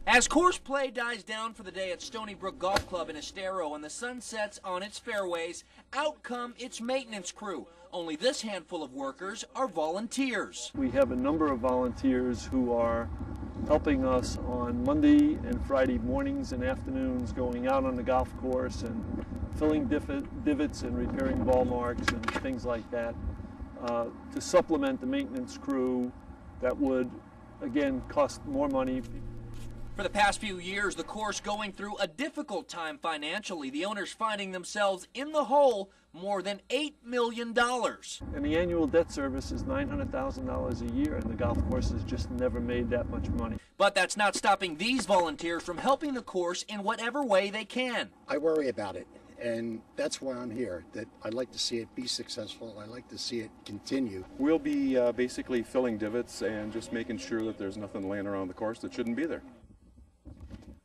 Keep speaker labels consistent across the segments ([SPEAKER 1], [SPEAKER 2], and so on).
[SPEAKER 1] As course play dies down for the day at Stony Brook Golf Club in Estero and the sun sets on its fairways, out come its maintenance crew. Only this handful of workers are volunteers.
[SPEAKER 2] We have a number of volunteers who are helping us on Monday and Friday mornings and afternoons, going out on the golf course and filling divots and repairing ball marks and things like that, to supplement the maintenance crew that would, again, cost more money.
[SPEAKER 1] For the past few years, the course going through a difficult time financially. The owners finding themselves in the hole more than $8 million.
[SPEAKER 2] And the annual debt service is $900,000 a year, and the golf course has just never made that much money.
[SPEAKER 1] But that's not stopping these volunteers from helping the course in whatever way they can.
[SPEAKER 3] I worry about it, and that's why I'm here, that I'd like to see it be successful. I'd like to see it continue.
[SPEAKER 4] We'll be basically filling divots and just making sure that there's nothing laying around the course that shouldn't be there.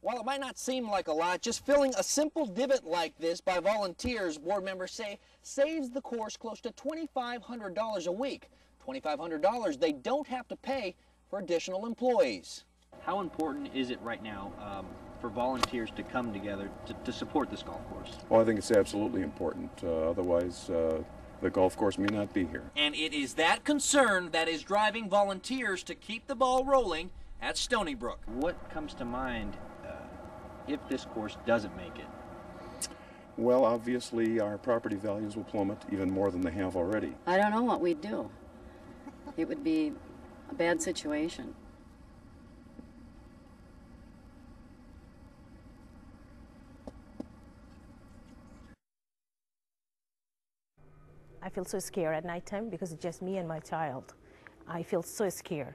[SPEAKER 1] While it might not seem like a lot, just filling a simple divot like this by volunteers, board members say, saves the course close to $2,500 a week. $2,500 they don't have to pay for additional employees.
[SPEAKER 5] How important is it right now for volunteers to come together to support this golf course?
[SPEAKER 4] Well, I think it's absolutely important. Otherwise, the golf course may not be here.
[SPEAKER 1] And it is that concern that is driving volunteers to keep the ball rolling at Stony Brook.
[SPEAKER 5] What comes to mind if this course doesn't make it?
[SPEAKER 4] Well, obviously, our property values will plummet even more than they have already.
[SPEAKER 6] I don't know what we'd do. It would be a bad situation.
[SPEAKER 7] I feel so scared at nighttime because it's just me and my child. I feel so scared.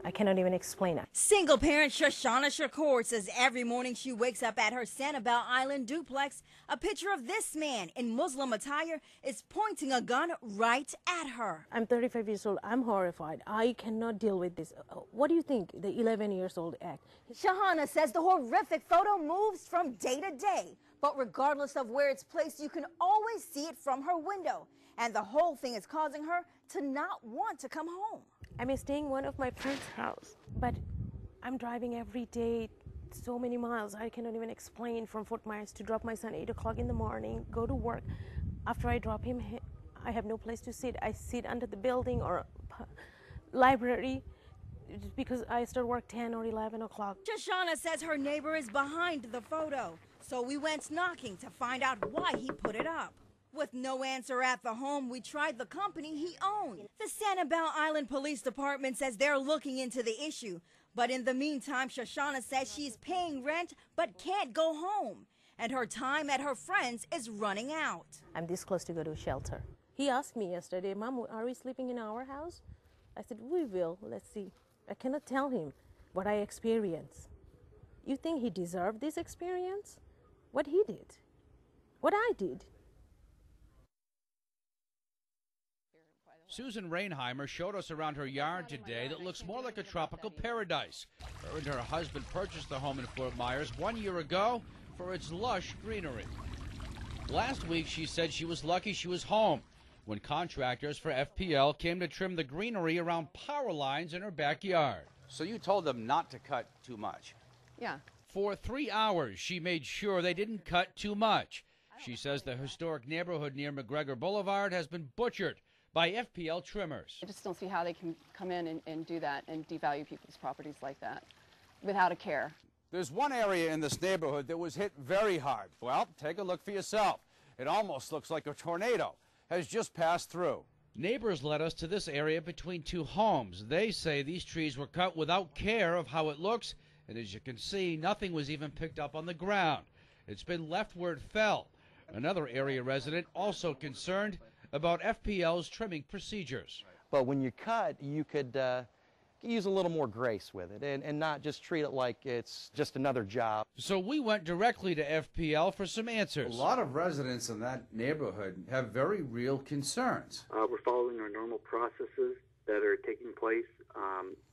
[SPEAKER 7] I cannot even explain it.
[SPEAKER 8] Single parent Shoshana Shakur says every morning she wakes up at her Sanibel Island duplex. A picture of this man in Muslim attire is pointing a gun right at her.
[SPEAKER 7] I'm 35 years old. I'm horrified. I cannot deal with this. What do you think the 11 years old act?
[SPEAKER 8] Shahana says the horrific photo moves from day to day, but regardless of where it's placed, you can always see it from her window. And the whole thing is causing her to not want to come home.
[SPEAKER 7] I'm staying in one of my friend's house, but I'm driving every day so many miles. I cannot even explain, from Fort Myers to drop my son 8 o'clock in the morning, go to work. After I drop him, I have no place to sit. I sit under the building or library because I start work 10 or 11 o'clock.
[SPEAKER 8] Shoshana says her neighbor is behind the photo, so we went knocking to find out why he put it up. With no answer at the home, we tried the company he owned. The Sanibel Island Police Department says they're looking into the issue. But in the meantime, Shoshana says she's paying rent but can't go home. And her time at her friend's is running out.
[SPEAKER 7] I'm this close to go to a shelter. He asked me yesterday, Mom, are we sleeping in our house? I said, we will. Let's see. I cannot tell him what I experienced. You think he deserved this experience? What he did? What I did?
[SPEAKER 9] Susan Rainheimer showed us around her yard today that looks more like a tropical paradise. Her and her husband purchased the home in Fort Myers 1 year ago for its lush greenery. Last week, she said she was lucky she was home when contractors for FPL came to trim the greenery around power lines in her backyard.
[SPEAKER 10] So you told them not to cut too much?
[SPEAKER 6] Yeah.
[SPEAKER 9] For 3 hours, she made sure they didn't cut too much. She says the historic neighborhood near McGregor Boulevard has been butchered by FPL trimmers.
[SPEAKER 11] I just don't see how they can come in and do that and devalue people's properties like that without a care.
[SPEAKER 10] There's one area in this neighborhood that was hit very hard. Well, take a look for yourself. It almost looks like a tornado has just passed through.
[SPEAKER 9] Neighbors led us to this area between two homes. They say these trees were cut without care of how it looks, and as you can see, nothing was even picked up on the ground. It's been left where it fell. Another area resident also concerned about FPL's trimming procedures.
[SPEAKER 12] But when you cut, you could use a little more grace with it and not just treat it like it's just another job.
[SPEAKER 9] So we went directly to FPL for some answers.
[SPEAKER 13] A lot of residents in that neighborhood have very real concerns.
[SPEAKER 14] We're following our normal processes that are taking place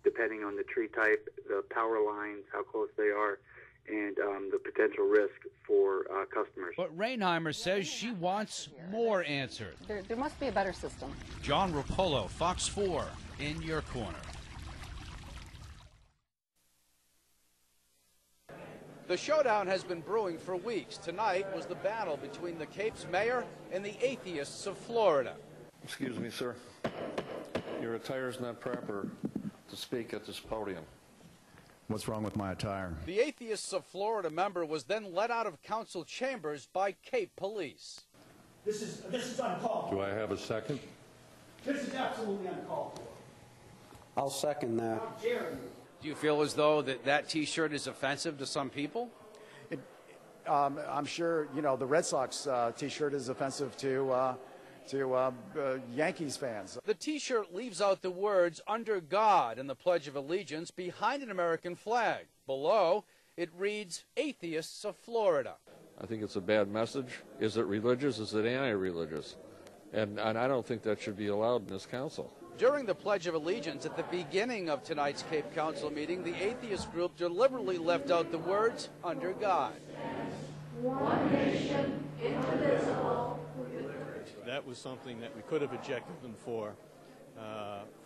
[SPEAKER 14] depending on the tree type, the power lines, how close they are, and the potential risk for customers.
[SPEAKER 9] But Rainheimer says she wants more answers.
[SPEAKER 11] There must be a better system.
[SPEAKER 9] John Rapolo, Fox 4, in your corner.
[SPEAKER 10] The showdown has been brewing for weeks. Tonight was the battle between the Cape's mayor and the atheists of Florida.
[SPEAKER 15] Excuse me, sir. Your attire is not proper to speak at this podium.
[SPEAKER 16] What's wrong with my attire?
[SPEAKER 10] The atheists of Florida member was then let out of council chambers by Cape police.
[SPEAKER 17] This is uncalled for.
[SPEAKER 15] Do I have a second?
[SPEAKER 17] This is absolutely uncalled for.
[SPEAKER 18] I'll second that.
[SPEAKER 17] How dare you?
[SPEAKER 10] Do you feel as though that T-shirt is offensive to some people?
[SPEAKER 19] I'm sure, you know, the Red Sox T-shirt is offensive to Yankees fans.
[SPEAKER 10] The T-shirt leaves out the words "under God" in the Pledge of Allegiance behind an American flag. Below, it reads "Atheists of Florida."
[SPEAKER 15] I think it's a bad message. Is it religious? Is it anti-religious? And I don't think that should be allowed in this council.
[SPEAKER 10] During the Pledge of Allegiance at the beginning of tonight's Cape Council meeting, the atheist group deliberately left out the words "under God."
[SPEAKER 20] One nation, indivisible.
[SPEAKER 21] That was something that we could have ejected them for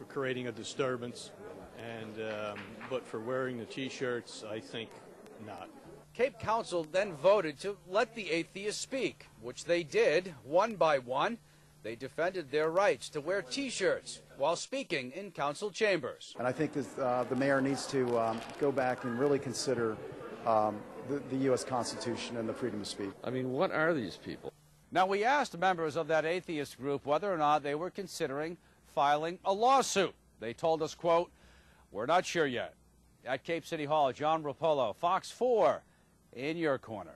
[SPEAKER 21] creating a disturbance, and but for wearing the T-shirts, I think not.
[SPEAKER 10] Cape Council then voted to let the atheists speak, which they did, one by one. They defended their rights to wear T-shirts while speaking in council chambers.
[SPEAKER 19] And I think the mayor needs to go back and really consider the U.S. Constitution and the freedom of speech.
[SPEAKER 15] I mean, what are these people?
[SPEAKER 10] Now, we asked members of that atheist group whether or not they were considering filing a lawsuit. They told us, quote, "We're not sure yet." At Cape City Hall, John Rapolo, Fox 4, in your corner.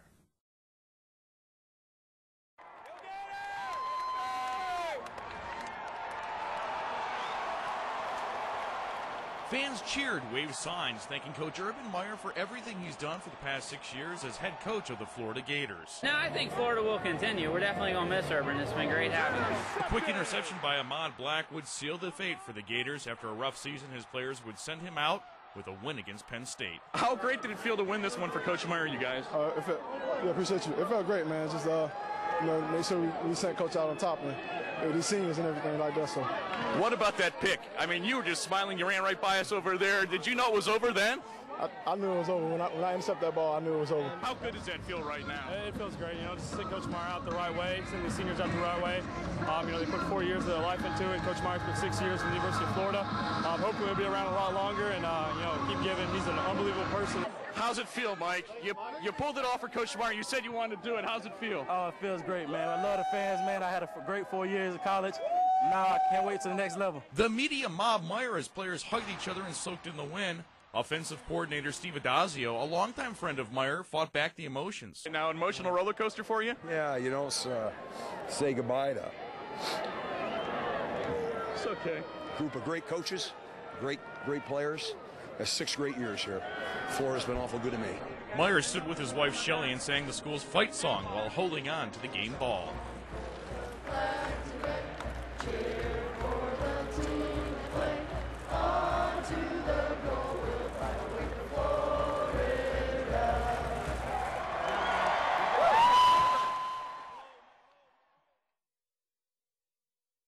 [SPEAKER 22] Fans cheered, waved signs, thanking Coach Urban Meyer for everything he's done for the past 6 years as head coach of the Florida Gators.
[SPEAKER 23] No, I think Florida will continue. We're definitely going to miss Urban. It's been great having him.
[SPEAKER 22] A quick interception by Ahmad Black would seal the fate for the Gators. After a rough season, his players would send him out with a win against Penn State.
[SPEAKER 24] How great did it feel to win this one for Coach Meyer, you guys?
[SPEAKER 25] Yeah, appreciate you. It felt great, man. Just, make sure we sent Coach out on top, man. With these seniors and everything like that, so.
[SPEAKER 24] What about that pick? I mean, you were just smiling. You ran right by us over there. Did you know it was over then?
[SPEAKER 25] I knew it was over. When I intercepted that ball, I knew it was over.
[SPEAKER 24] How good does that feel right now?
[SPEAKER 26] It feels great, just to send Coach Meyer out the right way, send the seniors out the right way. They put 4 years of their life into it. Coach Meyer's put 6 years in the University of Florida. Hopefully he'll be around a lot longer and, keep giving. He's an unbelievable person.
[SPEAKER 24] How's it feel, Mike? You pulled it off for Coach Meyer. You said you wanted to do it. How's it feel?
[SPEAKER 26] Oh, it feels great, man. I love the fans, man. I had a great 4 years of college. Now I can't wait to the next level.
[SPEAKER 22] The media mobbed Meyer as players hugged each other and soaked in the win. Offensive coordinator Steve Adazio, a longtime friend of Meyer, fought back the emotions.
[SPEAKER 24] Now, an emotional roller coaster for you?
[SPEAKER 27] Yeah, you don't say goodbye to.
[SPEAKER 24] It's okay.
[SPEAKER 27] Group of great coaches, great players. 6 great years here. Florida's been awful good to me.
[SPEAKER 22] Meyer stood with his wife Shelley and sang the school's fight song while holding on to the game ball.